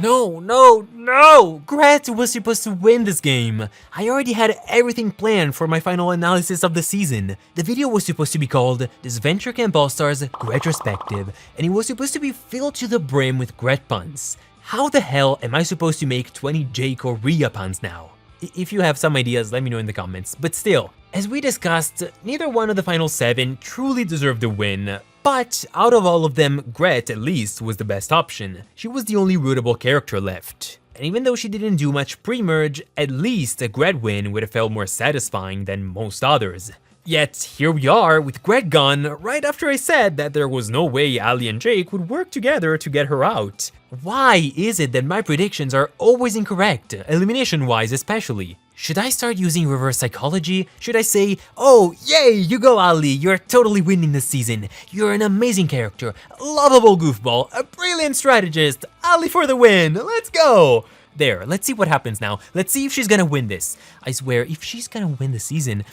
No! Grett was supposed to win this game. I already had everything planned for my final analysis of the season. The video was supposed to be called DISVENTURE CAMP ALL-STARS RETROSPECTIVE, and it was supposed to be filled to the brim with Grett puns. How the hell am I supposed to make 20 Jake or Riya puns now? If you have some ideas, let me know in the comments, but still. As we discussed, neither one of the final 7 truly deserved the win, but out of all of them, Grett at least was the best option. She was the only rootable character left. And even though she didn't do much pre-merge, at least a Grett win would have felt more satisfying than most others. Yet here we are with Grett gone right after I said that there was no way Ali and Jake would work together to get her out. Why is it that my predictions are always incorrect, elimination-wise especially? Should I start using reverse psychology? Should I say, oh yay, you go Ali, you're totally winning this season. You're an amazing character, a lovable goofball, a brilliant strategist, Ali for the win, let's go! There, let's see what happens now. Let's see if she's gonna win this. I swear, if she's gonna win the season...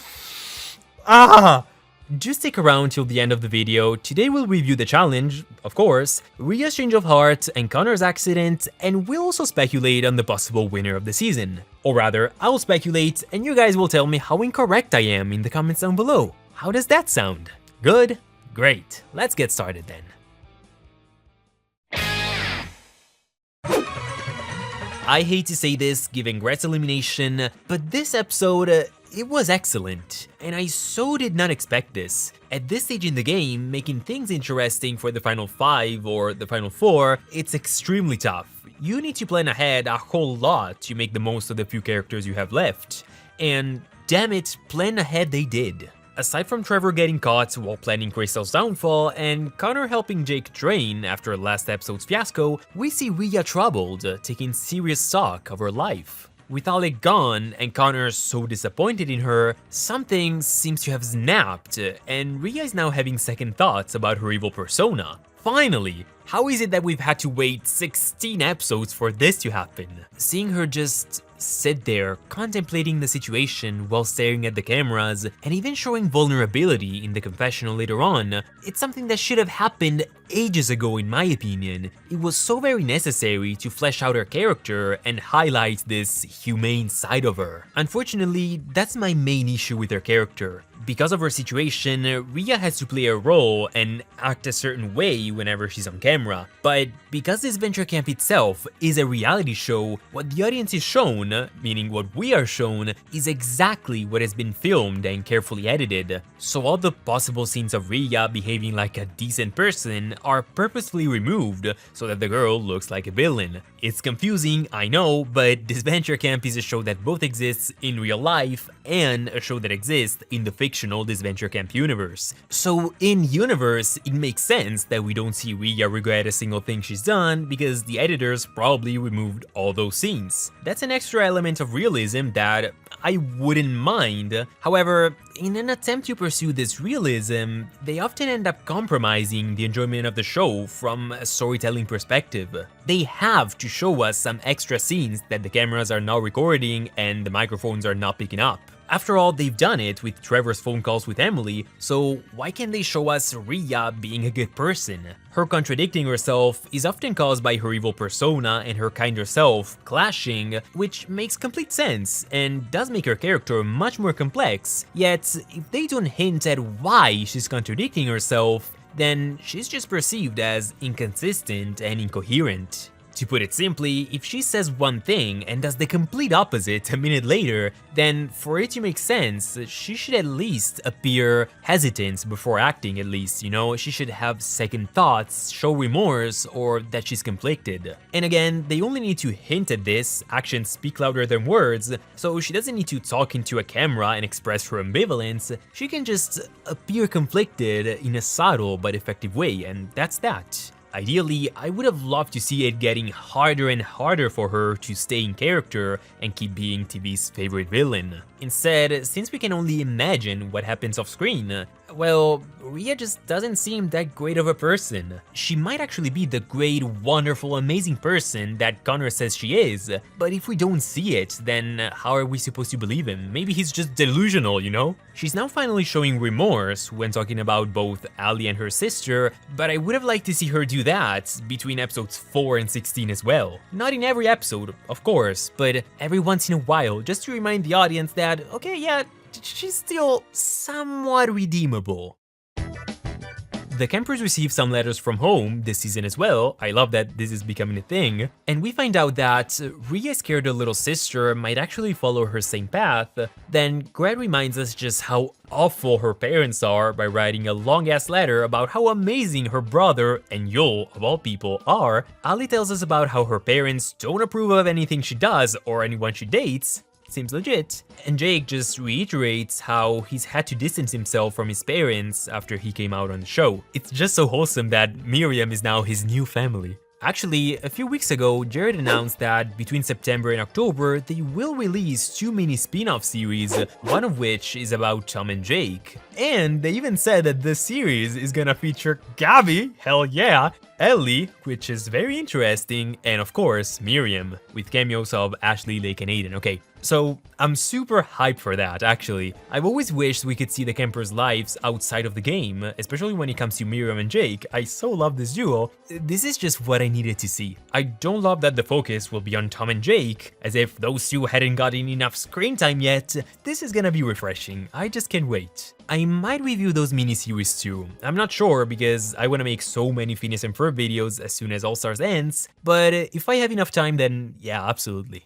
Just stick around till the end of the video. Today we'll review the challenge, of course, Riya's change of heart, and Connor's accident, and we'll also speculate on the possible winner of the season. Or rather, I'll speculate, and you guys will tell me how incorrect I am in the comments down below. How does that sound? Good? Great. Let's get started then. I hate to say this, given Grett's elimination, but this episode, it was excellent, and I so did not expect this. At this stage in the game, making things interesting for the final 5 or the final 4, it's extremely tough. You need to plan ahead a whole lot to make the most of the few characters you have left. And damn it, plan ahead they did. Aside from Trevor getting caught while planning Crystal's downfall and Connor helping Jake train after last episode's fiasco, we see Riya troubled, taking serious stock of her life. With Alec gone and Connor so disappointed in her, something seems to have snapped, and Riya is now having second thoughts about her evil persona. Finally! How is it that we've had to wait 16 episodes for this to happen? Seeing her just sit there, contemplating the situation while staring at the cameras, and even showing vulnerability in the confessional later on, it's something that should have happened ages ago in my opinion. It was so very necessary to flesh out her character and highlight this humane side of her. Unfortunately, that's my main issue with her character. Because of her situation, Riya has to play a role and act a certain way whenever she's on camera, but because DISVENTURE Camp itself is a reality show, what the audience is shown, meaning what we are shown, is exactly what has been filmed and carefully edited. So all the possible scenes of Riya behaving like a decent person are purposefully removed so that the girl looks like a villain. It's confusing, I know, but DISVENTURE Camp is a show that both exists in real life and a show that exists in the fictional DISVENTURE Camp universe. So in universe, it makes sense that we don't see Riya regret a single thing she's done because the editors probably removed all those scenes. That's an extra element of realism that I wouldn't mind. However, in an attempt to pursue this realism, they often end up compromising the enjoyment of the show from a storytelling perspective. They have to show us some extra scenes that the cameras are not recording and the microphones are not picking up. After all, they've done it with Trevor's phone calls with Emily, so why can't they show us Riya being a good person? Her contradicting herself is often caused by her evil persona and her kinder self clashing, which makes complete sense and does make her character much more complex. Yet, if they don't hint at why she's contradicting herself, then she's just perceived as inconsistent and incoherent. To put it simply, if she says one thing and does the complete opposite a minute later, then for it to make sense, she should at least appear hesitant before acting at least, you know? She should have second thoughts, show remorse, or that she's conflicted. And again, they only need to hint at this, actions speak louder than words, so she doesn't need to talk into a camera and express her ambivalence, she can just appear conflicted in a subtle but effective way, and that's that. Ideally, I would have loved to see it getting harder and harder for her to stay in character and keep being TV's favorite villain. Instead, since we can only imagine what happens off screen, Well, Riya just doesn't seem that great of a person. She might actually be the great, wonderful, amazing person that Connor says she is, but if we don't see it, then how are we supposed to believe him? Maybe he's just delusional, you know? She's now finally showing remorse when talking about both Ali and her sister, but I would have liked to see her do that between episodes 4 and 16 as well. Not in every episode, of course, but every once in a while, just to remind the audience that, okay, yeah, she's still somewhat redeemable. The campers receive some letters from home this season as well. I love that this is becoming a thing. And we find out that Riya scared her little sister might actually follow her same path. Then Grett reminds us just how awful her parents are by writing a long-ass letter about how amazing her brother and Yul, of all people, are. Ali tells us about how her parents don't approve of anything she does or anyone she dates. Seems legit. And Jake just reiterates how he's had to distance himself from his parents after he came out on the show. It's just so wholesome that Miriam is now his new family. Actually, a few weeks ago, Jared announced that between September and October, they will release 2 mini spin-off series, one of which is about Tom and Jake. And they even said that the series is gonna feature Gabby, hell yeah, Ellie, which is very interesting, and of course, Miriam, with cameos of Ashley, Lake, and Aiden. Okay, so I'm super hyped for that, actually. I've always wished we could see the campers' lives outside of the game, especially when it comes to Miriam and Jake. I so love this duo. This is just what I needed to see. I don't love that the focus will be on Tom and Jake, as if those two hadn't gotten enough screen time yet. This is gonna be refreshing. I just can't wait. I might review those miniseries too. I'm not sure because I want to make so many Phineas and Ferb videos as soon as All-Stars ends, but if I have enough time then yeah, absolutely.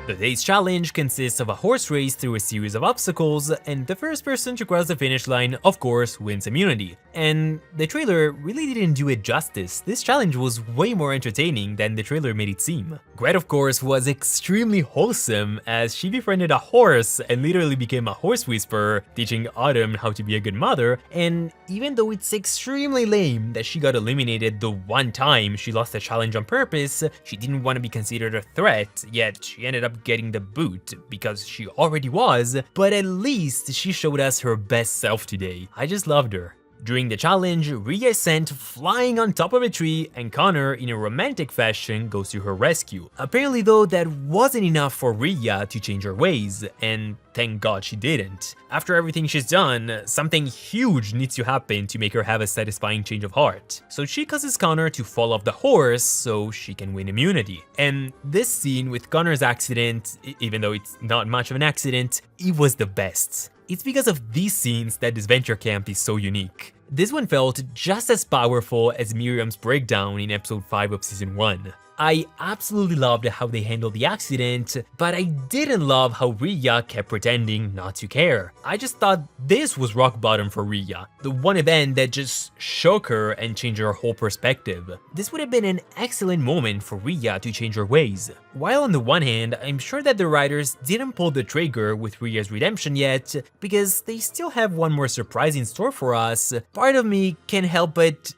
Today's challenge consists of a horse race through a series of obstacles, and the first person to cross the finish line, of course, wins immunity. And the trailer really didn't do it justice. This challenge was way more entertaining than the trailer made it seem. Grett, of course, was extremely wholesome as she befriended a horse and literally became a horse whisperer, teaching Autumn how to be a good mother. And even though it's extremely lame that she got eliminated the one time she lost the challenge on purpose, she didn't want to be considered a threat, yet she ended up getting the boot because she already was, but at least she showed us her best self today. I just loved her. During the challenge, Riya is sent flying on top of a tree and Connor, in a romantic fashion, goes to her rescue. Apparently though, that wasn't enough for Riya to change her ways, and thank God she didn't. After everything she's done, something huge needs to happen to make her have a satisfying change of heart. So she causes Connor to fall off the horse so she can win immunity. And this scene with Connor's accident, even though it's not much of an accident, it was the best. It's because of these scenes that DISVENTURE Camp is so unique. This one felt just as powerful as Miriam's breakdown in episode 5 of season 1. I absolutely loved how they handled the accident, but I didn't love how Riya kept pretending not to care. I just thought this was rock bottom for Riya, the one event that just shook her and changed her whole perspective. This would have been an excellent moment for Riya to change her ways. While on the one hand, I'm sure that the writers didn't pull the trigger with Riya's redemption yet, because they still have one more surprise in store for us, part of me can't help but,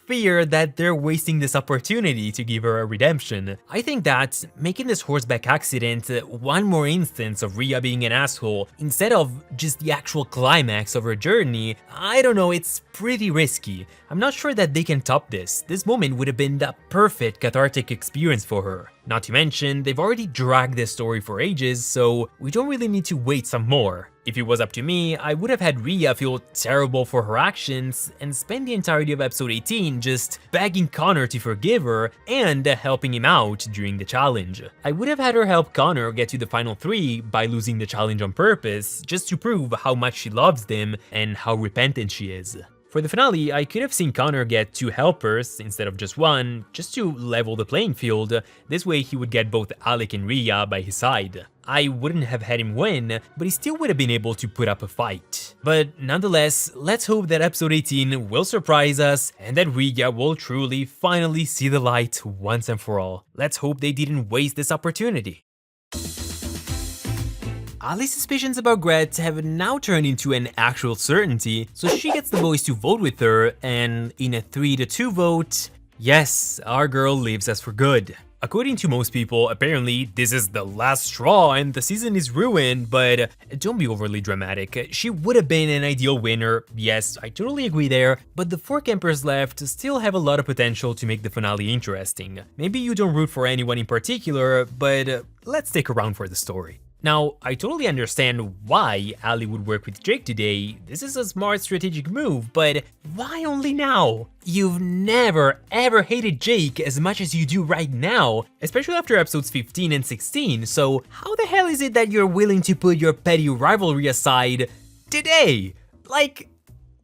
fear that they're wasting this opportunity to give her a redemption. I think that making this horseback accident one more instance of Riya being an asshole instead of just the actual climax of her journey, I don't know, it's pretty risky. I'm not sure that they can top this. This moment would have been the perfect cathartic experience for her. Not to mention, they've already dragged this story for ages, so we don't really need to wait some more. If it was up to me, I would have had Riya feel terrible for her actions and spend the entirety of episode 18 just begging Connor to forgive her and helping him out during the challenge. I would have had her help Connor get to the final 3 by losing the challenge on purpose, just to prove how much she loves them and how repentant she is. For the finale, I could have seen Connor get 2 helpers instead of just 1, just to level the playing field. This way he would get both Alec and Riya by his side. I wouldn't have had him win, but he still would have been able to put up a fight. But nonetheless, let's hope that episode 18 will surprise us and that Riya will truly finally see the light once and for all. Let's hope they didn't waste this opportunity. Ali's suspicions about Grett have now turned into an actual certainty, so she gets the boys to vote with her, and in a 3-2 vote, yes, our girl leaves us for good. According to most people, apparently this is the last straw and the season is ruined, but don't be overly dramatic. She would have been an ideal winner, yes, I totally agree there, but the 4 campers left still have a lot of potential to make the finale interesting. Maybe you don't root for anyone in particular, but let's stick around for the story. Now, I totally understand why Ali would work with Jake today. This is a smart strategic move, but why only now? You've never ever hated Jake as much as you do right now, especially after episodes 15 and 16, so how the hell is it that you're willing to put your petty rivalry aside today? Like,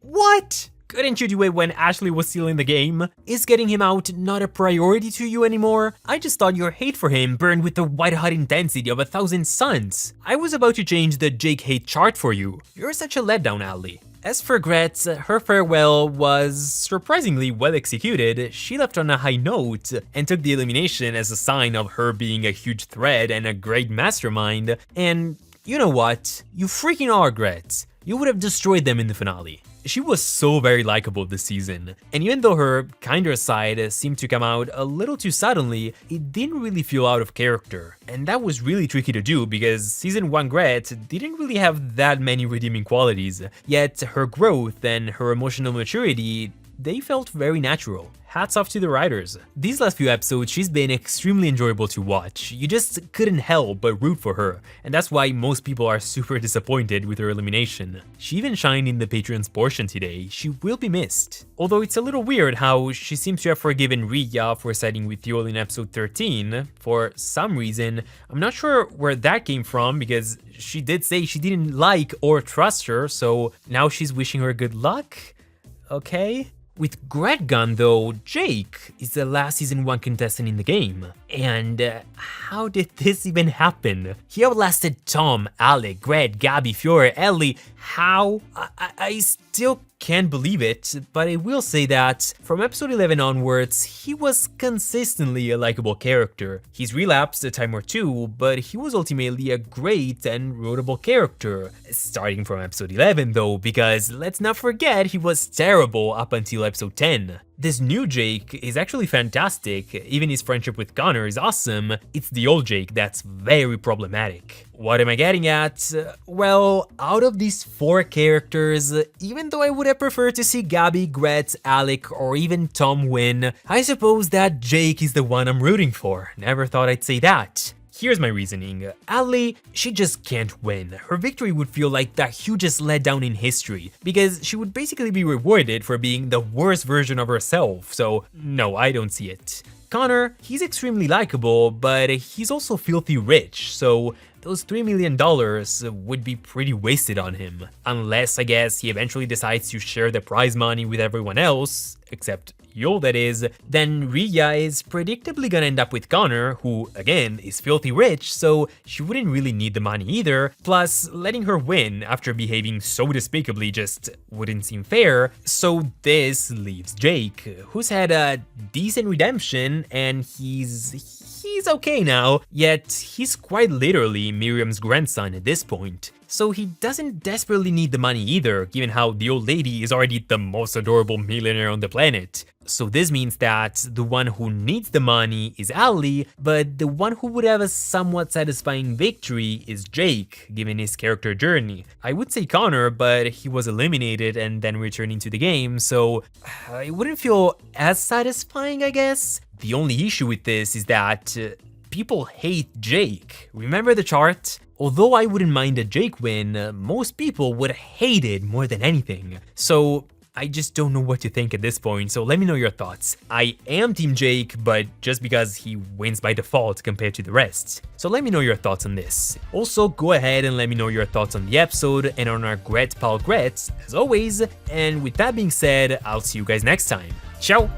what? Couldn't you do it when Ashley was still in the game? Is getting him out not a priority to you anymore? I just thought your hate for him burned with the white-hot intensity of 1,000 suns. I was about to change the Jake hate chart for you. You're such a letdown, Ali. As for Grett, her farewell was surprisingly well executed. She left on a high note and took the elimination as a sign of her being a huge threat and a great mastermind. And you know what? You freaking are, Grett. You would have destroyed them in the finale. She was so very likable this season, and even though her kinder side seemed to come out a little too suddenly, it didn't really feel out of character. And that was really tricky to do because season 1 Grett didn't really have that many redeeming qualities, yet her growth and her emotional maturity, they felt very natural. Hats off to the writers. These last few episodes, she's been extremely enjoyable to watch. You just couldn't help but root for her, and that's why most people are super disappointed with her elimination. She even shined in the Patreon's portion today. She will be missed. Although it's a little weird how she seems to have forgiven Riya for siding with Yul in episode 13. For some reason, I'm not sure where that came from because she did say she didn't like or trust her, so now she's wishing her good luck? Okay. With Grett gone though, Jake is the last season 1 contestant in the game. And how did this even happen? He outlasted Tom, Alec, Grett, Gabby, Fiore, Ellie. How? I still can't believe it, but I will say that from episode 11 onwards, he was consistently a likable character. He's relapsed a time or two, but he was ultimately a great and rootable character. Starting from episode 11 though, because let's not forget he was terrible up until episode 10. This new Jake is actually fantastic, even his friendship with Connor is awesome. It's the old Jake that's very problematic. What am I getting at? Well, out of these 4 characters, even though I would have preferred to see Gabby, Grett, Alec, or even Tom win, I suppose that Jake is the one I'm rooting for. Never thought I'd say that. Here's my reasoning. Ali, she just can't win. Her victory would feel like the hugest letdown in history, because she would basically be rewarded for being the worst version of herself, so no, I don't see it. Connor, he's extremely likable, but he's also filthy rich, so those $3 million would be pretty wasted on him. Unless, I guess, he eventually decides to share the prize money with everyone else, except Yul that is, then Riya is predictably gonna end up with Connor, who, again, is filthy rich, so she wouldn't really need the money either, plus letting her win after behaving so despicably just wouldn't seem fair, so this leaves Jake, who's had a decent redemption, and he's okay now, yet he's quite literally Miriam's grandson at this point. So he doesn't desperately need the money either, given how the old lady is already the most adorable millionaire on the planet. So this means that the one who needs the money is Ali, but the one who would have a somewhat satisfying victory is Jake, given his character journey. I would say Connor, but he was eliminated and then returned into the game, so it wouldn't feel as satisfying, I guess. The only issue with this is that people hate Jake. Remember the chart? Although I wouldn't mind a Jake win, most people would hate it more than anything. So I just don't know what to think at this point, so let me know your thoughts. I am Team Jake, but just because he wins by default compared to the rest. So let me know your thoughts on this. Also, go ahead and let me know your thoughts on the episode and on our Grett pal Grett, as always. And with that being said, I'll see you guys next time. Ciao!